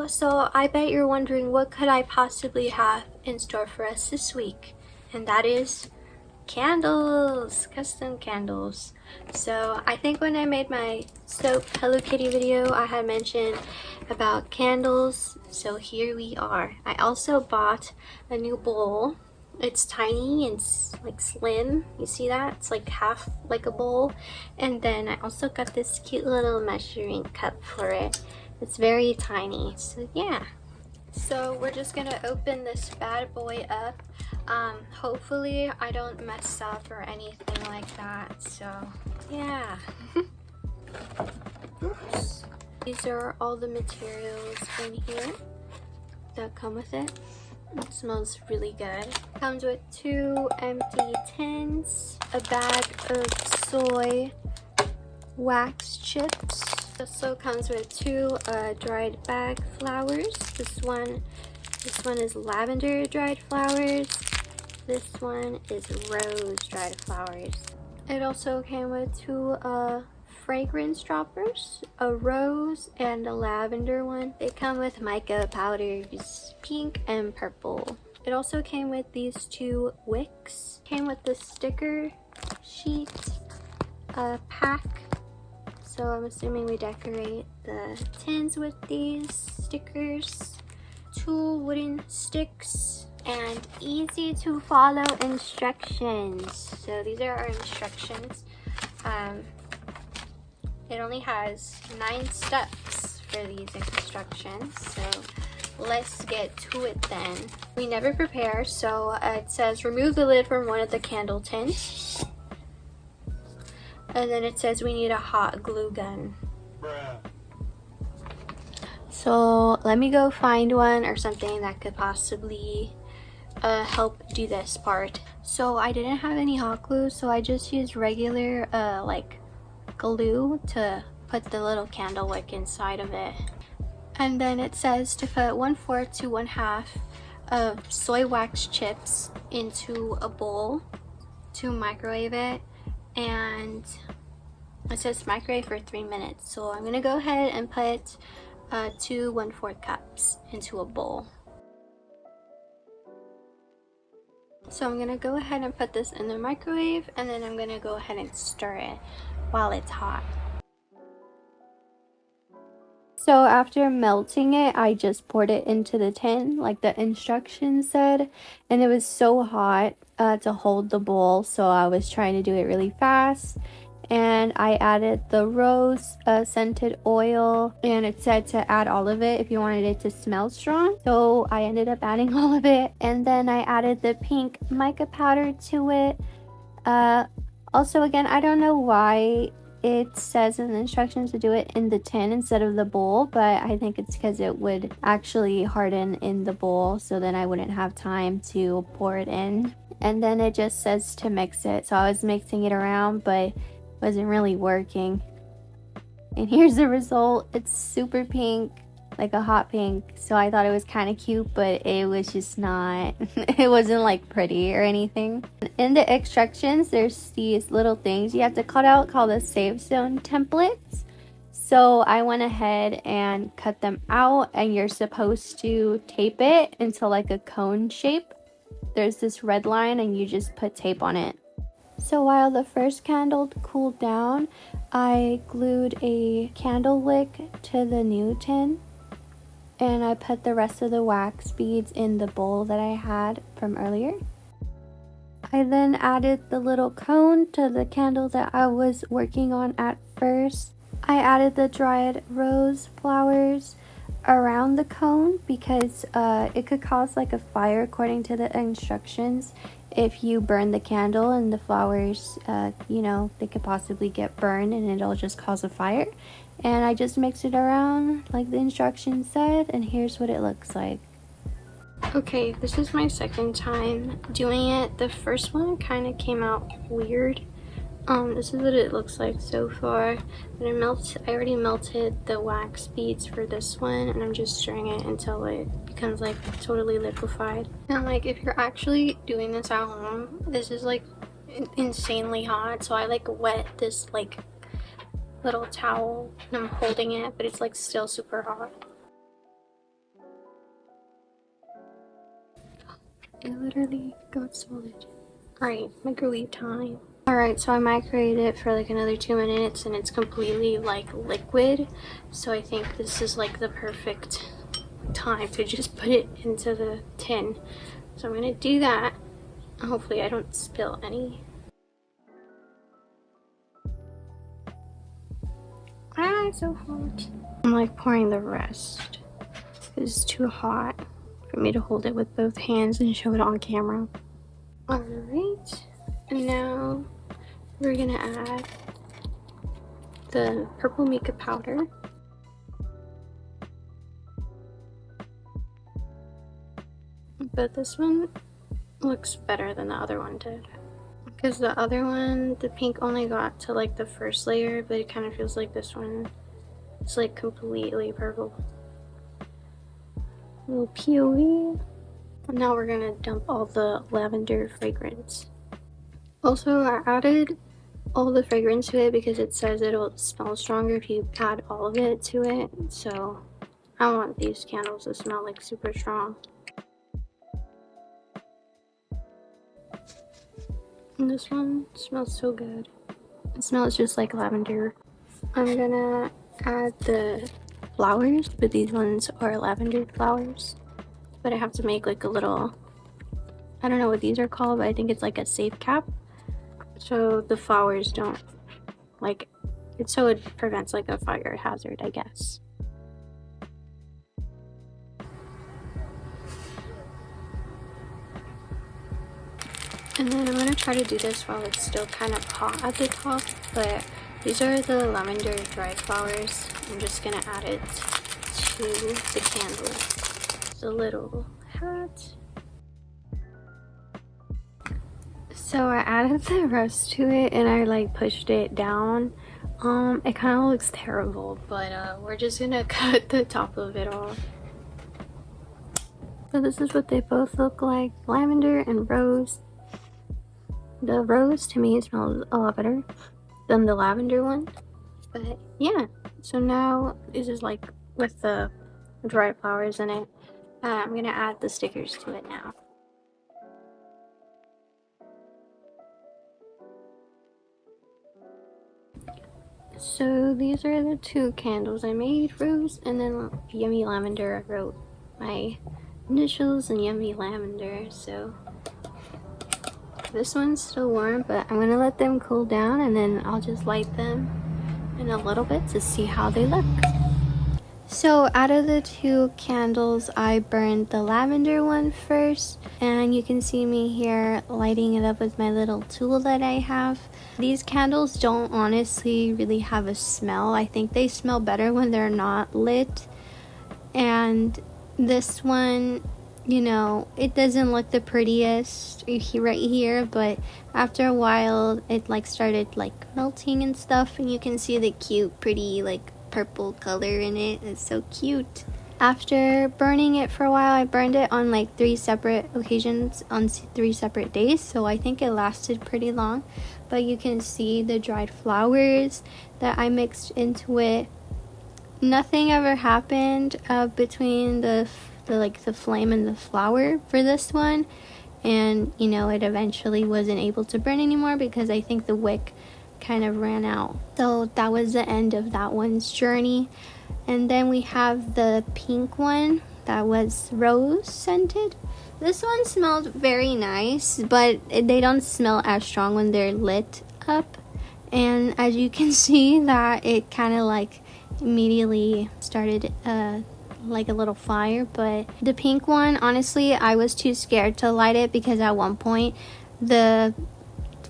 So I bet you're wondering what could I possibly have in store for us this week, and that is candles, custom candles. So I think when I made my soap Hello Kitty video, I had mentioned about candles, so here we are. I also bought a new bowl. It's tiny and like slim, you see that? It's like half like a bowl. And then I also got this cute little measuring cup for it. It's very tiny, so yeah. So we're just gonna open this bad boy up. Hopefully I don't mess up or anything like that, so yeah. Oops. These are all the materials in here that come with it. It smells really good. Comes with 2 empty tins, a bag of soy wax chips. Also comes with 2 dried bag flowers. This one is lavender dried flowers. This one is rose dried flowers. It also came with 2 fragrance droppers, a rose and a lavender one. They come with mica powders, pink and purple. It also came with these 2 wicks. Came with the sticker sheet, a pack. So I'm assuming we decorate the tins with these stickers, 2 wooden sticks, and easy to follow instructions. So these are our instructions. It only has 9 steps for these instructions, so let's get to it then. We never prepare, so it says remove the lid from one of the candle tins. And then it says we need a hot glue gun. Bruh. So let me go find one or something that could possibly help do this part. So I didn't have any hot glue, so I just used regular like glue to put the little candle wick inside of it. And then it says to put 1/4 to 1/2 of soy wax chips into a bowl to microwave it, and it says microwave for 3 minutes. So I'm gonna go ahead and put 2 1/4 cups into a bowl. So I'm gonna go ahead and put this in the microwave, and then I'm gonna go ahead and stir it while it's hot. So after melting it, I just poured it into the tin like the instructions said, and it was so hot to hold the bowl, so I was trying to do it really fast. And I added the rose scented oil, and it said to add all of it if you wanted it to smell strong, so I ended up adding all of it. And then I added the pink mica powder to it. Also, again, I don't know why it says in the instructions to do it in the tin instead of the bowl, but I think it's because it would actually harden in the bowl, so then I wouldn't have time to pour it in. And then it just says to mix it, so I was mixing it around, but wasn't really working. And here's the result. It's super pink, like a hot pink, so I thought it was kind of cute, but it was just not it wasn't like pretty or anything. In the instructions, there's these little things you have to cut out called the save zone templates. So I went ahead and cut them out, and you're supposed to tape it into like a cone shape. There's this red line and you just put tape on it. So while the first candle cooled down, I glued a candle wick to the new tin, and I put the rest of the wax beads in the bowl that I had from earlier. I then added the little cone to the candle that I was working on at first. I added the dried rose flowers around the cone because it could cause like a fire according to the instructions. If you burn the candle and the flowers, you know, they could possibly get burned and it'll just cause a fire. And I just mixed it around like the instructions said, and here's what it looks like. Okay, this is my second time doing it. The first one kind of came out weird. This is what it looks like so far. But I already melted the wax beads for this one, and I'm just stirring it until it becomes like totally liquefied. And like if you're actually doing this at home, this is like insanely hot. So I like wet this like little towel and I'm holding it, but it's like still super hot. It literally got solid. Alright, microwave time. Alright, so I microwaved it for like another 2 minutes and it's completely like liquid. So I think this is like the perfect time to just put it into the tin. So I'm gonna do that. Hopefully I don't spill any. Ah, it's so hot. I'm like pouring the rest. It's too hot for me to hold it with both hands and show it on camera. Alright, and now we're gonna add the purple makeup powder. But this one looks better than the other one did. Because the other one, the pink only got to like the first layer, but it kind of feels like this one is like completely purple. A little POV. And now we're gonna dump all the lavender fragrance. Also, I added all the fragrance to it because it says it'll smell stronger if you add all of it to it. So I want these candles to smell like super strong. And this one smells so good. It smells just like lavender. I'm gonna add the flowers, but these ones are lavender flowers. But I have to make like a little, I don't know what these are called, but I think it's like a safe cap. So the flowers don't, like, it's so it prevents like a fire hazard, I guess. And then I'm gonna try to do this while it's still kind of hot at the top, but these are the lavender dried flowers. I'm just gonna add it to the candle. It's a little hat. So I added the rest to it and I like pushed it down. It kind of looks terrible, but we're just gonna cut the top of it off. So this is what they both look like, lavender and rose. The rose to me smells a lot better than the lavender one, but yeah. So now this is like with the dried flowers in it. I'm gonna add the stickers to it now. So these are the two candles I made, rose and then yummy lavender. I wrote my initials and yummy lavender. So this one's still warm, but I'm gonna let them cool down and then I'll just light them in a little bit to see how they look. So out of the two candles, I burned the lavender one first, and you can see me here lighting it up with my little tool that I have. These candles don't honestly really have a smell. I think they smell better when they're not lit. And this one, you know, it doesn't look the prettiest right here, but after a while it like started like melting and stuff, and you can see the cute pretty like purple color in it. It's so cute. After burning it for a while, I burned it on like 3 separate occasions on 3 separate days, so I think it lasted pretty long. But you can see the dried flowers that I mixed into it. Nothing ever happened between the flame and the flower for this one, and you know, it eventually wasn't able to burn anymore because I think the wick kind of ran out. So that was the end of that one's journey. And then we have the pink one that was rose scented. This one smelled very nice, but they don't smell as strong when they're lit up. And as you can see, that it kind of like immediately started like a little fire. But the pink one, honestly, I was too scared to light it because at one point the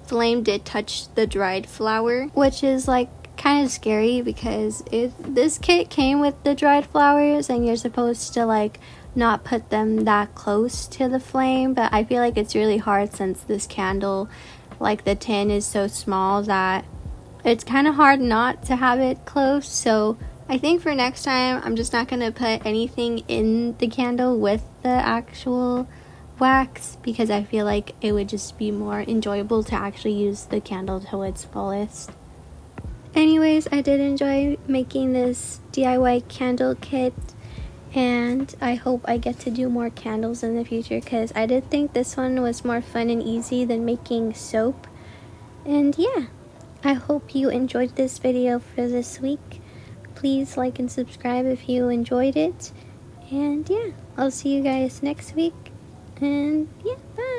flame did touch the dried flower, which is like kind of scary because this kit came with the dried flowers and you're supposed to like not put them that close to the flame, but I feel like it's really hard since this candle, like the tin is so small that it's kind of hard not to have it close. So I think for next time I'm just not gonna put anything in the candle with the actual wax because I feel like it would just be more enjoyable to actually use the candle to its fullest. Anyways, I did enjoy making this DIY candle kit, And I hope I get to do more candles in the future, because I did think this one was more fun and easy than making soap. And yeah, I hope you enjoyed this video for this week. Please like and subscribe if you enjoyed it. And yeah, I'll see you guys next week. And yeah, bye.